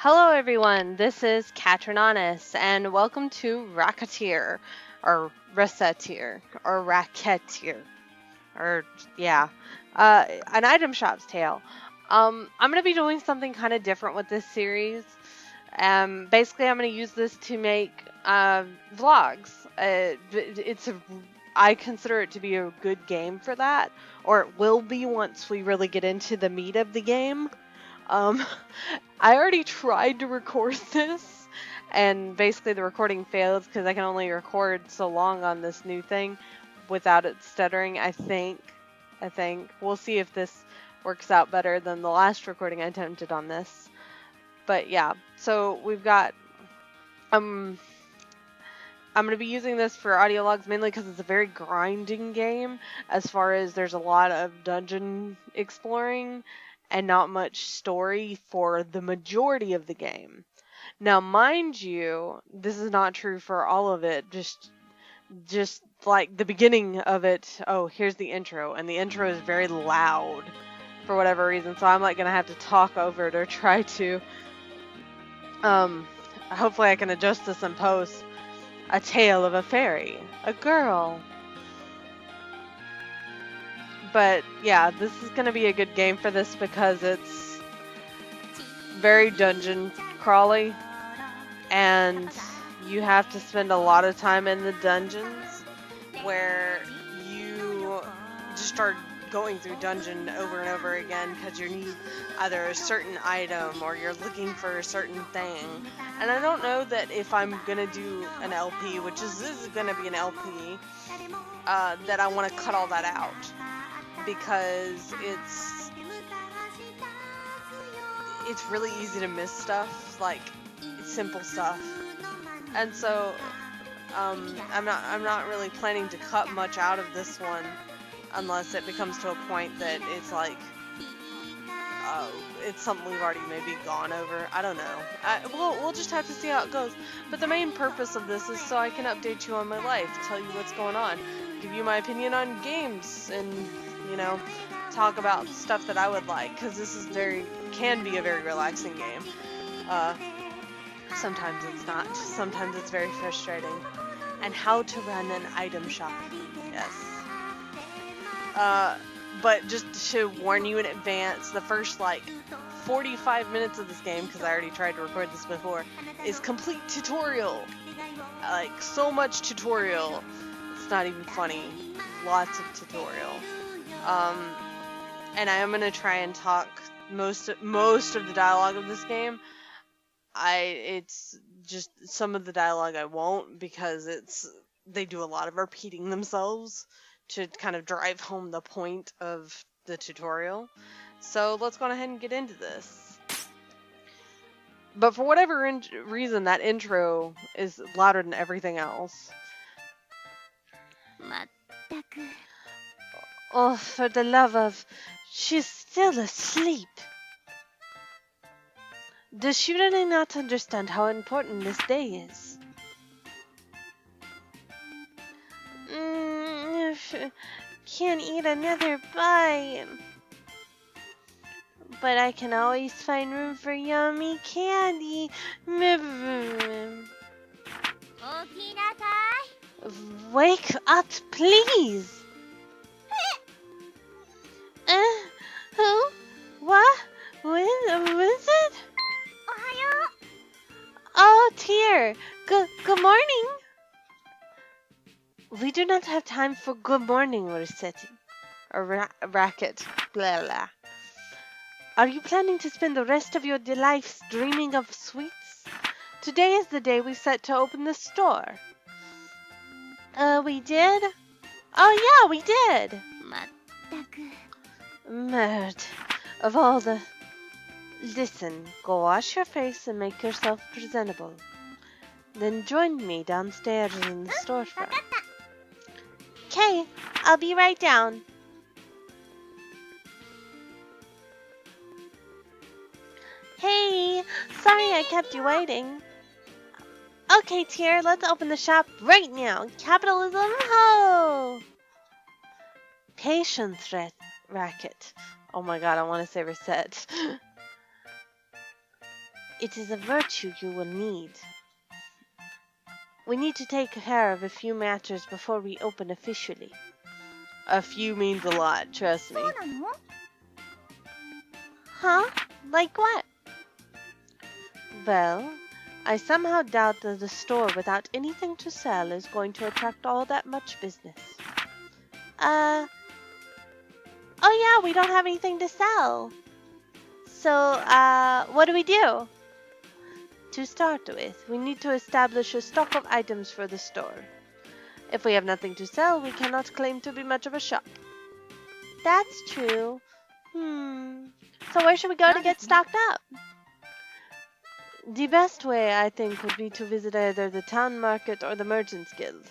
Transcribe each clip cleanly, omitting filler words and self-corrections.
Hello everyone, this is Katrinonus, and welcome to Recettear, or Recettear, or Recettear, or yeah, an item shop's tale. I'm gonna be doing something kind of different with this series. Basically, I'm gonna use this to make vlogs. I consider it to be a good game for that, or it will be once we really get into the meat of the game. Um, I already tried to record this, and basically the recording failed because I can only record so long on this new thing without it stuttering. I think. We'll see if this works out better than the last recording I attempted on this. But yeah, so we've got. I'm going to be using this for audio logs mainly because it's a very grinding game. As far as there's a lot of dungeon exploring and not much story for the majority of the game. Now, mind you, this is not true for all of it. Just like the beginning of it. Oh, here's the intro, and the intro is very loud for whatever reason. So I'm like gonna have to talk over it or try to. Hopefully I can adjust this in post. A tale of a fairy, a girl. But yeah, this is going to be a good game for this because it's very dungeon crawly, and you have to spend a lot of time in the dungeons where you just start going through dungeon over and over again because you need either a certain item or you're looking for a certain thing. And I don't know that if I'm gonna do an LP, which this is gonna be an LP, that I want to cut all that out because it's really easy to miss stuff, like simple stuff. And so I'm not really planning to cut much out of this one unless it becomes to a point that it's like it's something we've already maybe gone over. I don't know. We'll just have to see how it goes. But the main purpose of this is so I can update you on my life, tell you what's going on, give you my opinion on games, and talk about stuff that I would like, because this can be a very relaxing game. Sometimes it's not. Sometimes it's very frustrating. And how to run an item shop. Yes. But just to warn you in advance, the first 45 minutes of this game, because I already tried to record this before, is complete tutorial. Like, so much tutorial. It's not even funny. Lots of tutorial. And I am going to try and talk most of the dialogue of this game. It's just some of the dialogue I won't, because they do a lot of repeating themselves to kind of drive home the point of the tutorial. So let's go ahead and get into this. But for whatever reason, that intro is louder than everything else. Oh, for the love of... She's still asleep. Does she really not understand how important this day is? Can't eat another bite. But I can always find room for yummy candy. Wake up, please. Who? What? When was it? Oh, dear. Good morning. We do not have time for good morning, Recettear. Or racket. Blah, blah. Are you planning to spend the rest of your life dreaming of sweets? Today is the day we set to open the store. We did? Oh, yeah, we did. Merd. Of all the... Listen, go wash your face and make yourself presentable. Then join me downstairs in the storefront. Okay, I'll be right down. Hey, sorry I kept you waiting. Okay, Tier, let's open the shop right now. Capitalism, ho! Patience, racket. Oh my god, I want to say reset. It is a virtue you will need. We need to take care of a few matters before we open officially. A few means a lot, trust me. Huh? Like what? Well, I somehow doubt that the store without anything to sell is going to attract all that much business. Oh yeah, we don't have anything to sell. So, what do we do? To start with, we need to establish a stock of items for the store. If we have nothing to sell, we cannot claim to be much of a shop. That's true. So where should we go to get stocked up? The best way, I think, would be to visit either the town market or the merchants guild.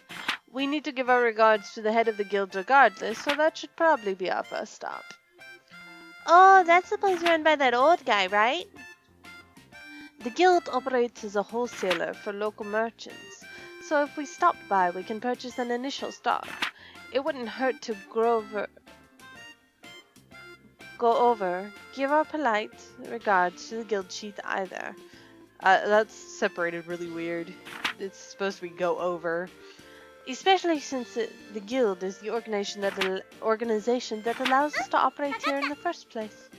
We need to give our regards to the head of the guild regardless, so that should probably be our first stop. Oh, that's the place run by that old guy, right? The guild operates as a wholesaler for local merchants, so if we stop by, we can purchase an initial stock. It wouldn't hurt to go over, give our polite regards to the guild chief either. That's separated really weird. It's supposed to be go over. Especially since the guild is the organization that allows us to operate here in the first place.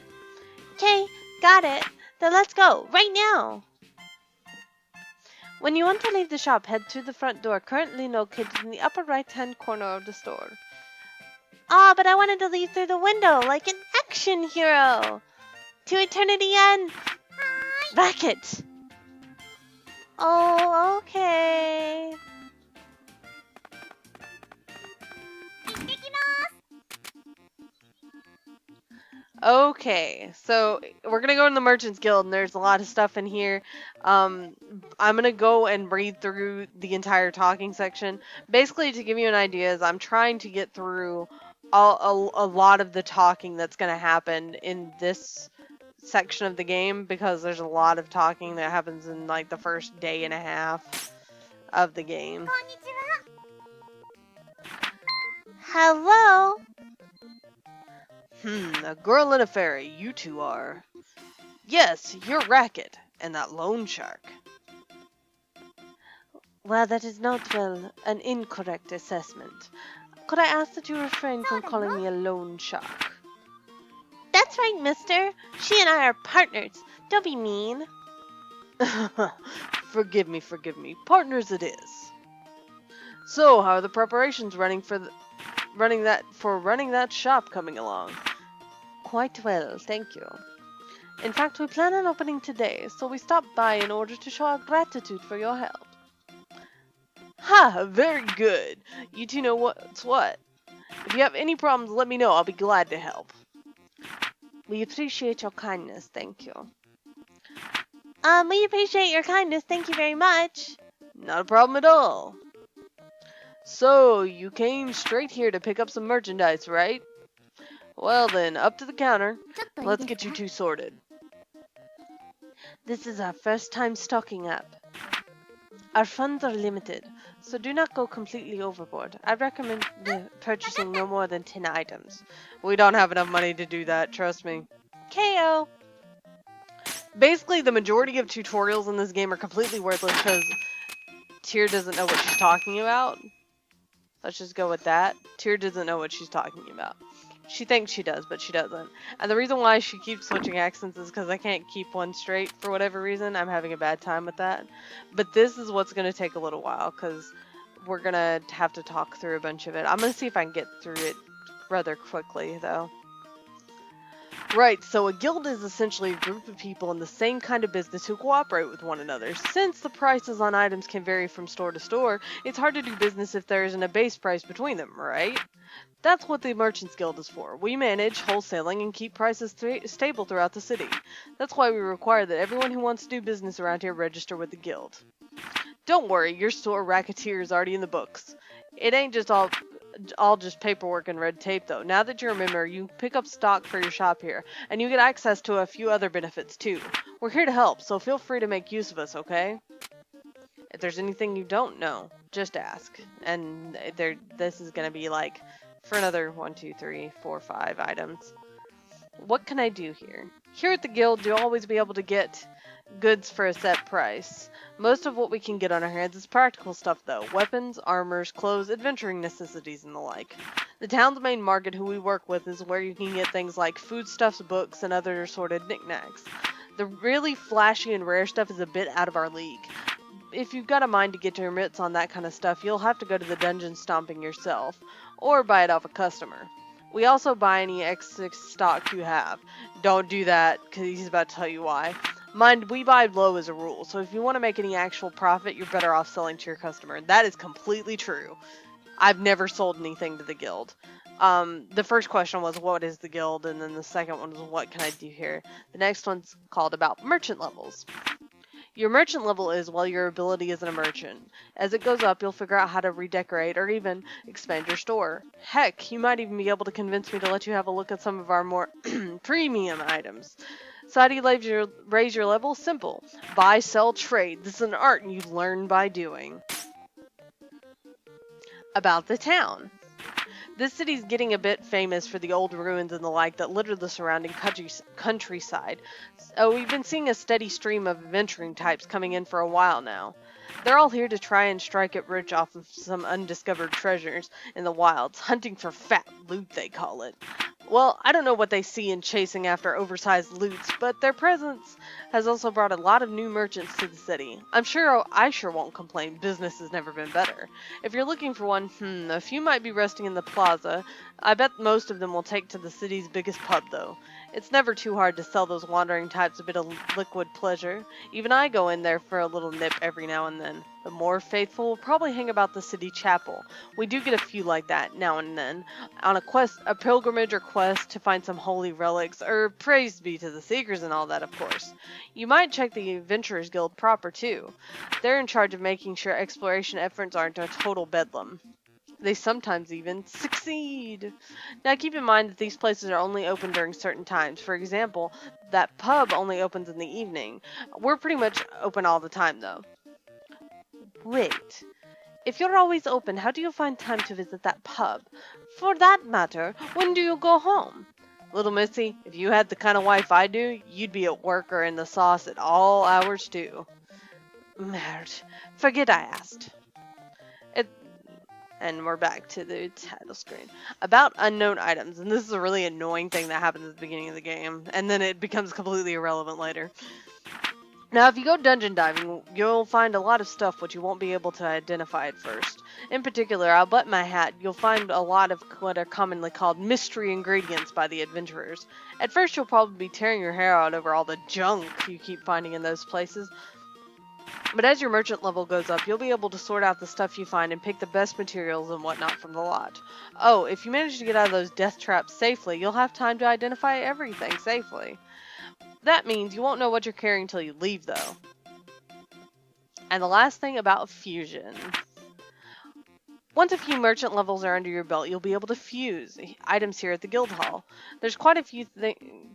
Okay, got it. Then let's go, right now! When you want to leave the shop, head to the front door, currently located in the upper right-hand corner of the store. Ah, but I wanted to leave through the window, like an action hero! To eternity and... Back it! Oh, okay. Okay, so we're gonna go in the Merchants Guild, and there's a lot of stuff in here. I'm gonna go and read through the entire talking section. Basically, to give you an idea, is I'm trying to get through a lot of the talking that's gonna happen in this section of the game, because there's a lot of talking that happens in like the first day and a half of the game. Hello? A girl and a fairy, you two are. Yes, you're Racket, and that loan shark. Well, that is not, an incorrect assessment. Could I ask that you refrain from calling me a loan shark? That's right, mister. She and I are partners. Don't be mean. Forgive me. Partners it is. So, how are the preparations running that shop coming along? Quite well, thank you. In fact, we plan on opening today, so we stopped by in order to show our gratitude for your help. Ha! Very good. You two know what's what. If you have any problems, let me know. I'll be glad to help. We appreciate your kindness, thank you. We appreciate your kindness, thank you very much. Not a problem at all. So, you came straight here to pick up some merchandise, right? Well then, up to the counter. Let's get you two sorted. This is our first time stocking up. Our funds are limited, so do not go completely overboard. I recommend purchasing no more than 10 items. We don't have enough money to do that, trust me. KO! Basically, the majority of tutorials in this game are completely worthless because Tyr doesn't know what she's talking about. Let's just go with that. Tyr doesn't know what she's talking about. She thinks she does, but she doesn't. And the reason why she keeps switching accents is because I can't keep one straight for whatever reason. I'm having a bad time with that. But this is what's going to take a little while because we're going to have to talk through a bunch of it. I'm going to see if I can get through it rather quickly, though. Right, so a guild is essentially a group of people in the same kind of business who cooperate with one another. Since the prices on items can vary from store to store, it's hard to do business if there isn't a base price between them, right? That's what the Merchants Guild is for. We manage wholesaling and keep prices stable throughout the city. That's why we require that everyone who wants to do business around here register with the guild. Don't worry, your store, Recettear, is already in the books. It ain't just all just paperwork and red tape, though. Now that you're a member, you pick up stock for your shop here, and you get access to a few other benefits, too. We're here to help, so feel free to make use of us, okay? If there's anything you don't know, just ask. And this is gonna be like, for another 1, 2, 3, 4, 5 items. What can I do here? Here at the guild, you'll always be able to get goods for a set price. Most of what we can get on our hands is practical stuff though. Weapons, armors, clothes, adventuring necessities, and the like. The town's main market who we work with is where you can get things like foodstuffs, books, and other assorted knickknacks. The really flashy and rare stuff is a bit out of our league. If you've got a mind to get your mitts on that kind of stuff, you'll have to go to the dungeon stomping yourself, or buy it off a customer. We also buy any excess stock you have. Don't do that, because he's about to tell you why. Mind, we buy low as a rule, so if you want to make any actual profit, you're better off selling to your customer. That is completely true. I've never sold anything to the guild. The first question was, what is the guild? And then the second one was, what can I do here? The next one's called about merchant levels. Your merchant level is, well, your ability as a merchant. As it goes up, you'll figure out how to redecorate or even expand your store. Heck, you might even be able to convince me to let you have a look at some of our more premium items. So how do you raise your level? Simple. Buy, sell, trade. This is an art and you learn by doing. About the town. This city's getting a bit famous for the old ruins and the like that litter the surrounding countryside. So we've been seeing a steady stream of adventuring types coming in for a while now. They're all here to try and strike it rich off of some undiscovered treasures in the wilds, hunting for fat loot they call it. Well, I don't know what they see in chasing after oversized loots, but their presence has also brought a lot of new merchants to the city. I sure won't complain, business has never been better. If you're looking for one, a few might be resting in the plaza. I bet most of them will take to the city's biggest pub, though. It's never too hard to sell those wandering types a bit of liquid pleasure. Even I go in there for a little nip every now and then. The more faithful will probably hang about the city chapel. We do get a few like that now and then, on a pilgrimage or quest to find some holy relics, or praise be to the seekers and all that, of course. You might check the Adventurers Guild proper, too. They're in charge of making sure exploration efforts aren't a total bedlam. They sometimes even succeed. Now keep in mind that these places are only open during certain times. For example, that pub only opens in the evening. We're pretty much open all the time though. Wait. If you're always open, how do you find time to visit that pub? For that matter, when do you go home? Little missy, if you had the kind of wife I do, you'd be at work or in the sauce at all hours too. Merde. Forget I asked. And we're back to the title screen. About unknown items, and this is a really annoying thing that happens at the beginning of the game, and then it becomes completely irrelevant later. Now, if you go dungeon diving, you'll find a lot of stuff which you won't be able to identify at first. In particular, I'll bet my hat, you'll find a lot of what are commonly called mystery ingredients by the adventurers. At first, you'll probably be tearing your hair out over all the junk you keep finding in those places. But as your merchant level goes up, you'll be able to sort out the stuff you find and pick the best materials and whatnot from the lot. Oh, if you manage to get out of those death traps safely, you'll have time to identify everything safely. That means you won't know what you're carrying until you leave, though. And the last thing about fusion. Once a few merchant levels are under your belt, you'll be able to fuse items here at the guild hall. There's quite a few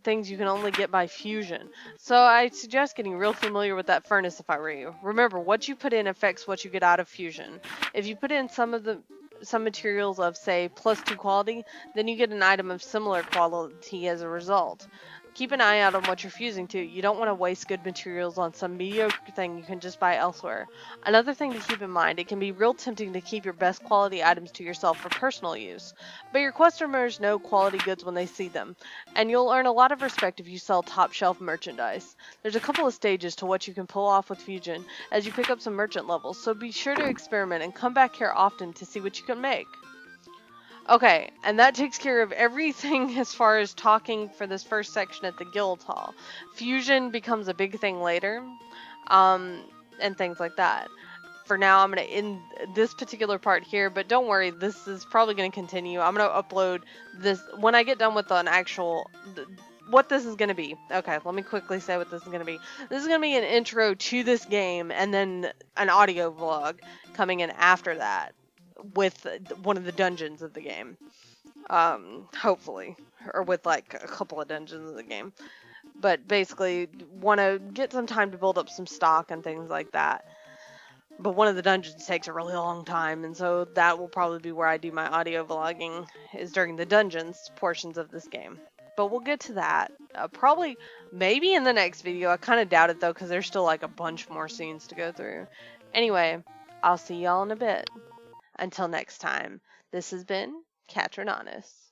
things you can only get by fusion, so I suggest getting real familiar with that furnace if I were you. Remember, what you put in affects what you get out of fusion. If you put in some materials of, say, +2 quality, then you get an item of similar quality as a result. Keep an eye out on what you're fusing to. You don't want to waste good materials on some mediocre thing you can just buy elsewhere. Another thing to keep in mind, it can be real tempting to keep your best quality items to yourself for personal use. But your customers know quality goods when they see them, and you'll earn a lot of respect if you sell top shelf merchandise. There's a couple of stages to what you can pull off with fusion as you pick up some merchant levels, so be sure to experiment and come back here often to see what you can make. Okay, and that takes care of everything as far as talking for this first section at the guild hall. Fusion becomes a big thing later, and things like that. For now, I'm going to end this particular part here, but don't worry, this is probably going to continue. I'm going to upload this when I get done with an actual... what this is going to be. Okay, let me quickly say what this is going to be. This is going to be an intro to this game, and then an audio vlog coming in after that, with one of the dungeons of the game, hopefully, or with like a couple of dungeons of the game. But basically, want to get some time to build up some stock and things like that. But one of the dungeons takes a really long time, and so that will probably be where I do my audio vlogging, is during the dungeons portions of this game. but we'll get to that. Probably, maybe in the next video. I kind of doubt it though, because there's still like a bunch more scenes to go through. Anyway, I'll see y'all in a bit. Until next time, this has been Katrinonus.